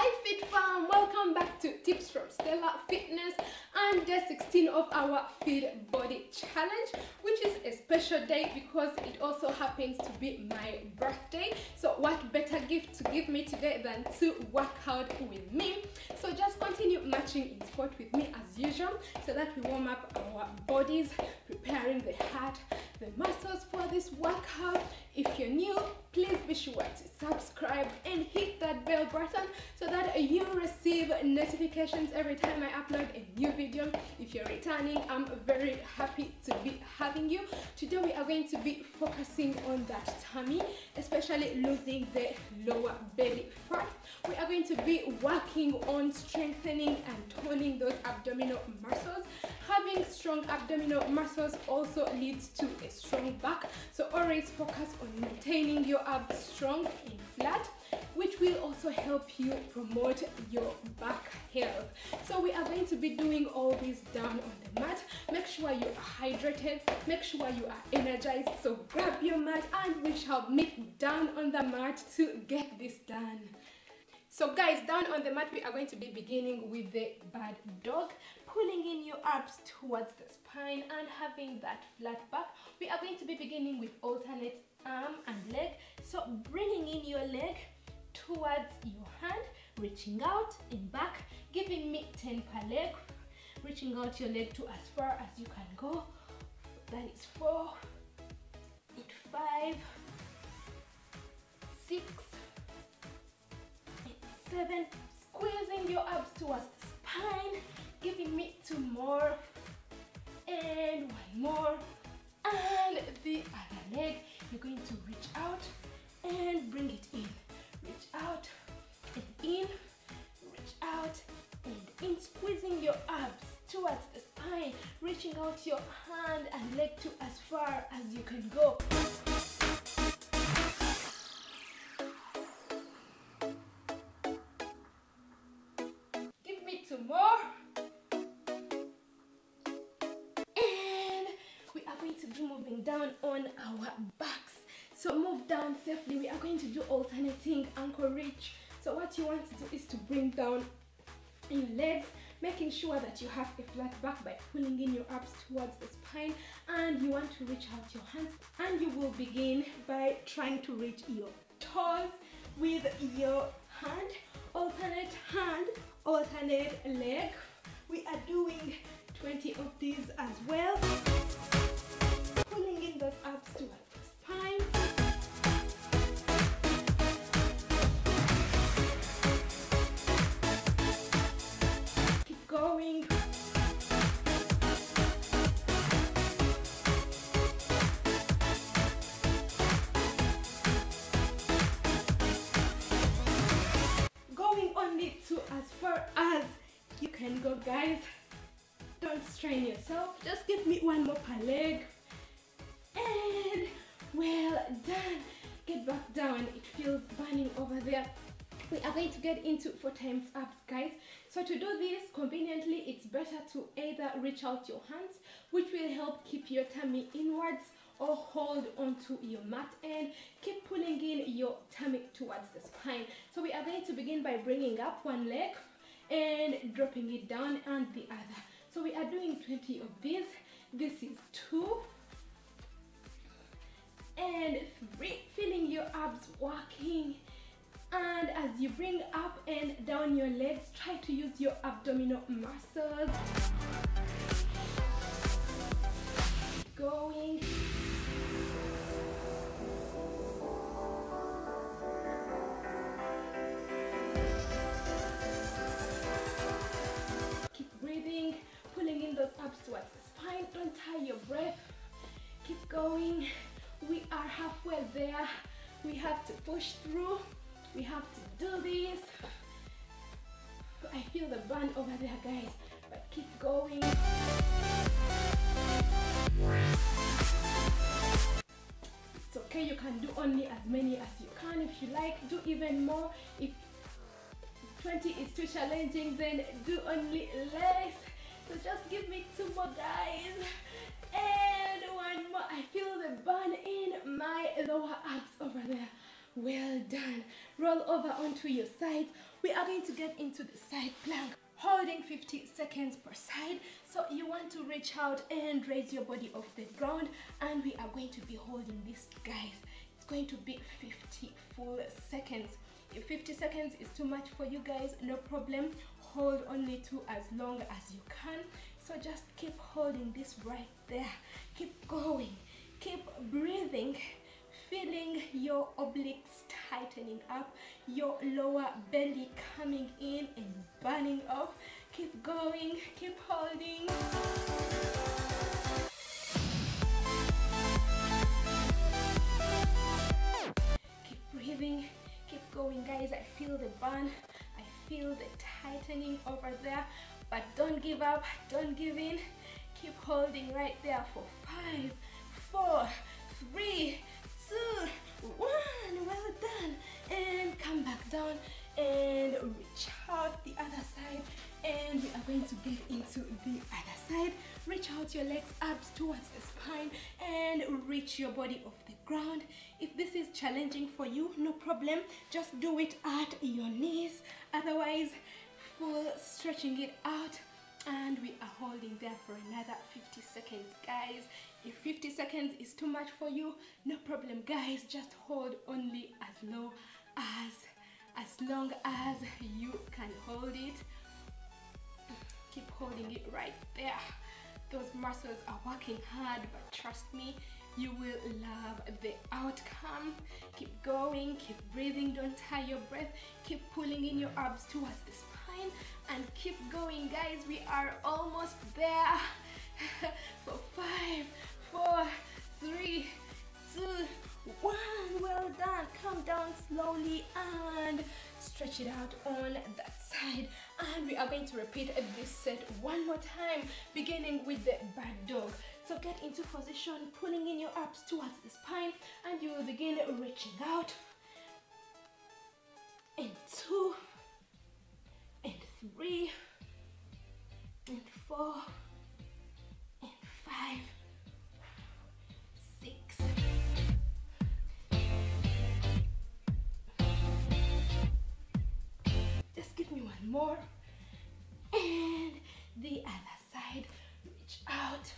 Hi Fit Fam, welcome back to Tips from Stella Fitness and day 16 of our Fit Body Challenge, which is a special day because it also happens to be my birthday. So what better gift to give me today than to work out with me. So just continue marching in sport with me as usual so that we warm up our bodies, preparing the heart, the muscles for this workout. If you're new, please be sure to subscribe and hit that bell button so that you receive notifications every time I upload a new video. If you're returning, I'm very happy to be having you. Today we are going to be focusing on that tummy, especially losing the lower belly fat. We are going to be working on strengthening and toning those abdominal muscles. Having strong abdominal muscles also leads to a strong back, so always focus on maintaining your abs strong and flat, which will also help you promote your back health. So we are going to be doing all this down on the mat. Make sure you are hydrated, make sure you are energized, so grab your mat and we shall meet down on the mat to get this done. So guys, down on the mat we are going to be beginning with the bird dog, pulling in your abs towards the spine and having that flat back. We are going to be beginning with alternate arm and leg, so bringing in your leg towards your hand, reaching out and back, giving me 10 per leg, reaching out your leg to as far as you can go. That is 4, 5, 6, 7, squeezing your abs towards the spine, giving me 2 more, and 1 more, and the other leg. You're going to reach out and bring it in, reach out and in, reach out and in, squeezing your abs towards the spine, reaching out your hand and leg to as far as you can go. More, and we are going to be moving down on our backs, so move down safely. We are going to do alternating ankle reach. So what you want to do is to bring down your legs, making sure that you have a flat back by pulling in your abs towards the spine, and you want to reach out your hands, and you will begin by trying to reach your toes with your hand, alternate leg. We are doing 20 of these as well, pulling in those abs towards the spine. Keep going. As far as you can go, guys. Don't strain yourself, just give me 1 more per leg, and well done. Get back down, it feels burning over there. We are going to get into 4 times abs, guys. So to do this conveniently, it's better to either reach out your hands, which will help keep your tummy inwards, or hold onto your mat and keep pulling in your tummy towards the spine. So we are going to begin by bringing up 1 leg and dropping it down and the other. So we are doing 20 of these. This is 2 and 3, feeling your abs working. And as you bring up and down your legs, try to use your abdominal muscles. Going. Keep breathing, pulling in those abs towards the spine. Don't tie your breath. Keep going. We are halfway there. We have to push through. We have to do this. I feel the burn over there, guys, but keep going. It's okay, you can do only as many as you can. If you like, do even more. If 20 is too challenging, then do only less. So just give me 2 more, guys, and 1 more. I feel the burn in my lower abs over there. Well done. Roll over onto your sides. We are going to get into the side plank, holding 50 seconds per side. So you want to reach out and raise your body off the ground, and we are going to be holding this, guys. It's going to be 50 full seconds. If 50 seconds is too much for you guys, no problem. Hold only to as long as you can. So just keep holding this right there. Keep going. Keep breathing. Feeling your obliques tightening up, your lower belly coming in and burning off. Keep going, keep holding. Keep breathing, keep going, guys. I feel the burn, I feel the tightening over there, but don't give up, don't give in. Keep holding right there for 5, 4, 3, 2, 1. Well done. And come back down and reach out the other side, and we are going to get into the other side. Reach out your legs up towards the spine and reach your body off the ground. If this is challenging for you, no problem, just do it at your knees. Otherwise, full stretching it out, and we are holding there for another 50 seconds, guys. If 50 seconds is too much for you, no problem, guys. Just hold only as long as you can hold it. Keep holding it right there. Those muscles are working hard, but trust me, you will love the outcome. Keep going, keep breathing, don't tie your breath. Keep pulling in your abs towards the spine and keep going, guys. We are almost there. For 5, 4, 3, 2, 1. Well done. Come down slowly and stretch it out on that side, and we are going to repeat this set one more time, beginning with the bird dog. So get into position, pulling in your abs towards the spine, and you will begin reaching out. And 2, and 3, and 4, and 5, 6. Just give me one more. And the other side. Reach out.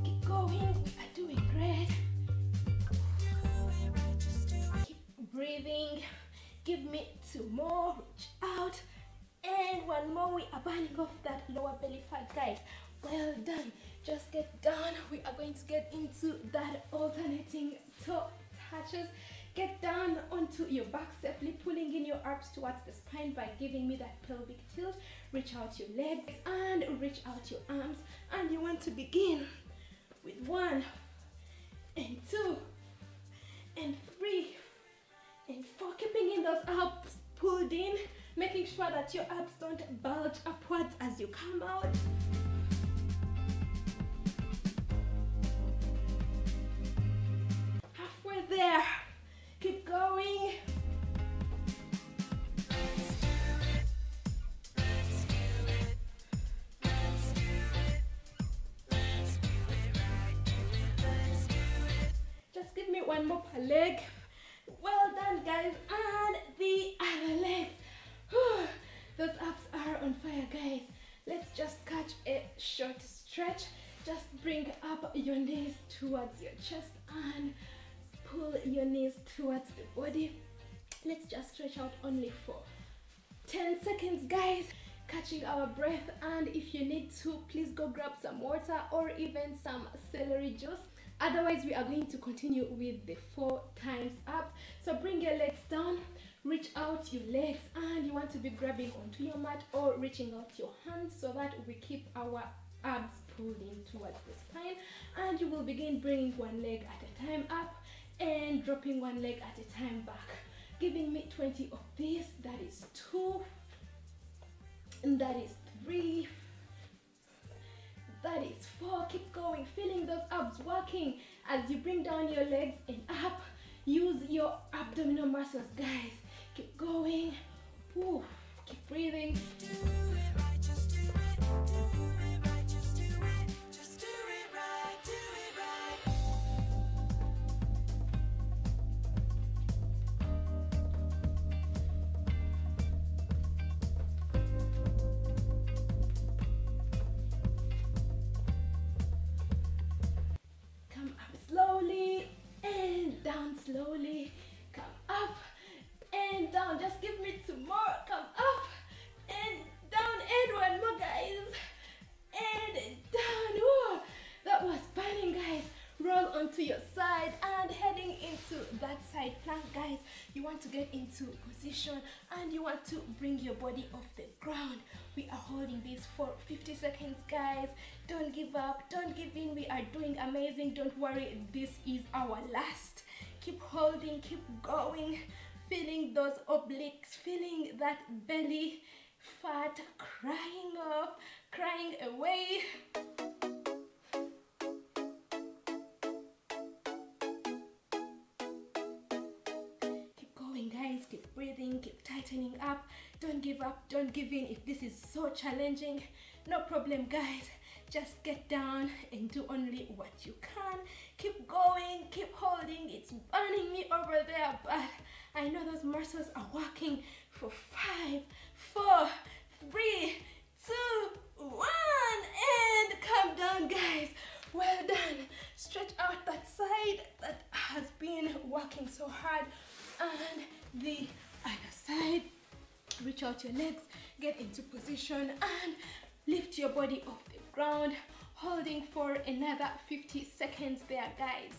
Keep going. We are doing great. Keep breathing. Give me 2 more. Reach out. And 1 more. We are burning off that lower belly fat, guys. Well done. Just get down. We are going to get into that alternating toe touches. Get down onto your back safely, pulling in your arms towards the spine by giving me that pelvic tilt. Reach out your legs and reach out your arms, and you want to begin with 1 and 2 and 3 and 4, keeping in those abs pulled in, making sure that your abs don't bulge upwards as you come out. Halfway there. Keep going. Just give me 1 more per leg. Well done, guys. And the other leg. Whew. Those abs are on fire, guys. Let's just catch a short stretch. Just bring up your knees towards your chest and pull your knees towards the body. Let's just stretch out only for 10 seconds, guys. Catching our breath, and if you need to, please go grab some water or even some celery juice. Otherwise, we are going to continue with the 4 times up. So bring your legs down, reach out your legs, and you want to be grabbing onto your mat or reaching out your hands so that we keep our abs pulled in towards the spine. And you will begin bringing 1 leg at a time up and dropping 1 leg at a time back, giving me 20 of this. That is 2, and that is 3, that is 4. Keep going, feeling those abs working as you bring down your legs and up. Use your abdominal muscles, guys. Keep going. Ooh, keep breathing. Do it right, just do it. want to get into position and you want to bring your body off the ground. We are holding this for 50 seconds, guys. Don't give up, don't give in. We are doing amazing. Don't worry, this is our last. Keep holding, keep going, feeling those obliques, feeling that belly fat crying off, crying away. Keep going, guys. Keep breathing, keep tightening up. Don't give up, don't give in. If this is so challenging, no problem, guys. Just get down and do only what you can. Keep going, keep holding. It's burning me over there, but I know those muscles are working. For 5, 4, 3, 2, 1, and come down, guys. Well done. Stretch out that side that has been working so hard, and the other side. Reach out your legs, get into position, and lift your body off the ground, holding for another 50 seconds there, guys.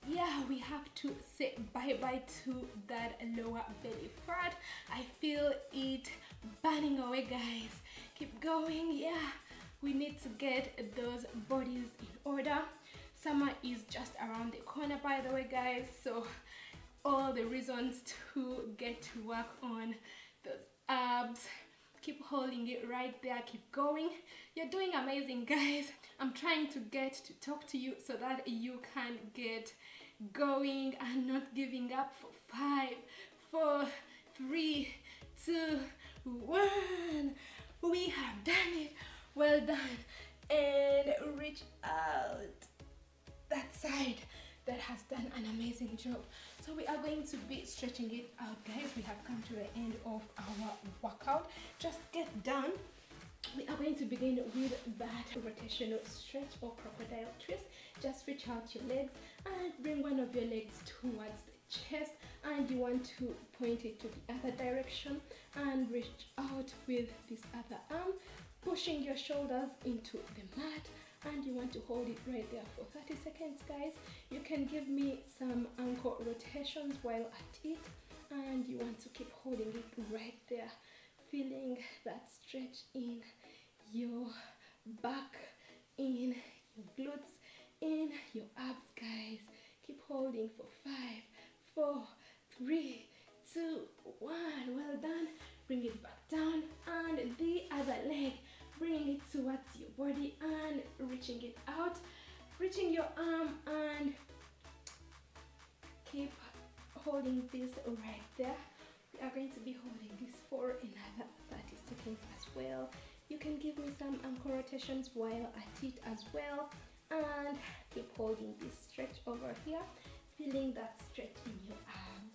Yeah, we have to say bye-bye to that lower belly fat. I feel it burning away, guys. Keep going. Yeah, we need to get those bodies in order. Summer is just around the corner, by the way, guys, so all the reasons to get to work on those abs. Keep holding it right there. Keep going. You're doing amazing, guys. I'm trying to get to talk to you so that you can get going and not giving up. For 5, 4, 3, 2, 1. We have done it. Well done. And reach out that side. That has done an amazing job. So we are going to be stretching it out, guys. We have come to the end of our workout. Just get down. We are going to begin with that rotational stretch or crocodile twist. Just reach out your legs and bring one of your legs towards the chest, and you want to point it to the other direction and reach out with this other arm, pushing your shoulders into the mat. And you want to hold it right there for 30 seconds, guys. You can give me some ankle rotations while at it, and you want to keep holding it right there, feeling that stretch in your back, in your glutes, in your abs, guys. Keep holding for 5, 4, 3, 2, 1. Well done. Bring it back down, and the other leg, bringing it towards your body and reaching it out, reaching your arm, and keep holding this right there. We are going to be holding this for another 30 seconds as well. You can give me some ankle rotations while at it as well, and keep holding this stretch over here, feeling that stretch in your arms,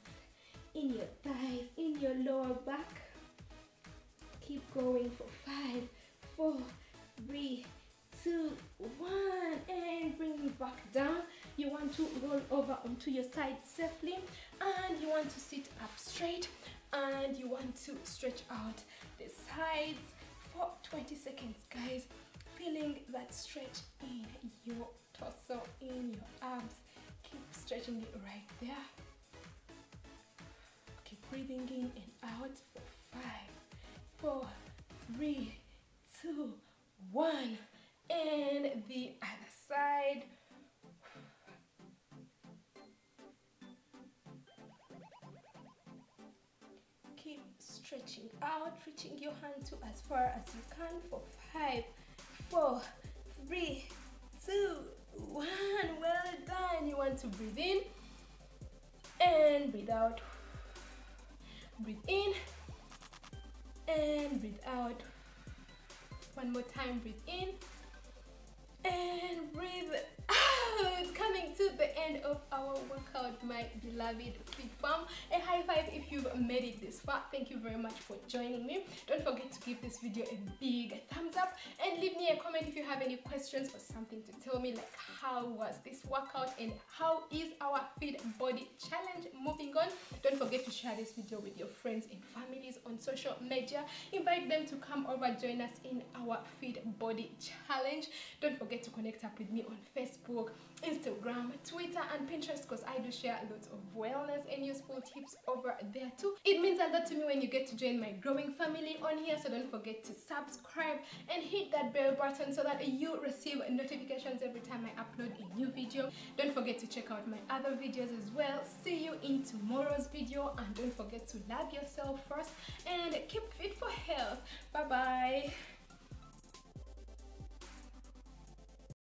in your thighs, in your lower back. Keep going for 5, 4, 3, 2, 1, and bring it back down. You want to roll over onto your side safely, and you want to sit up straight, and you want to stretch out the sides for 20 seconds, guys. Feeling that stretch in your torso, in your abs. Keep stretching it right there. Keep breathing in and out for 5, 4, 3, 2, 1, and the other side. Keep stretching out, reaching your hand to as far as you can for 5, 4, 3, 2, 1. Well done. You want to breathe in and breathe out. Breathe in and breathe out. One more time. Breathe in and breathe out. Coming to the end of our workout, my beloved Fit Fam. A high five if you've made it this far. Thank you very much for joining me. Don't forget to give this video a big thumbs up and leave me a comment if you have any questions or something to tell me, like how was this workout and how is our Fit Body Challenge moving on. Don't forget to share this video with your friends and families on social media. Invite them to come over, join us in our Fit Body Challenge. Don't forget to connect up with me on Facebook, Instagram, Twitter and Pinterest, because I do share lots of wellness and useful tips over there too. It means a lot to me when you get to join my growing family on here, so don't forget to subscribe and hit that bell button so that you receive notifications every time I upload a new video. Don't forget to check out my other videos as well. See you in tomorrow's video, and don't forget to love yourself first and keep fit for health. Bye bye.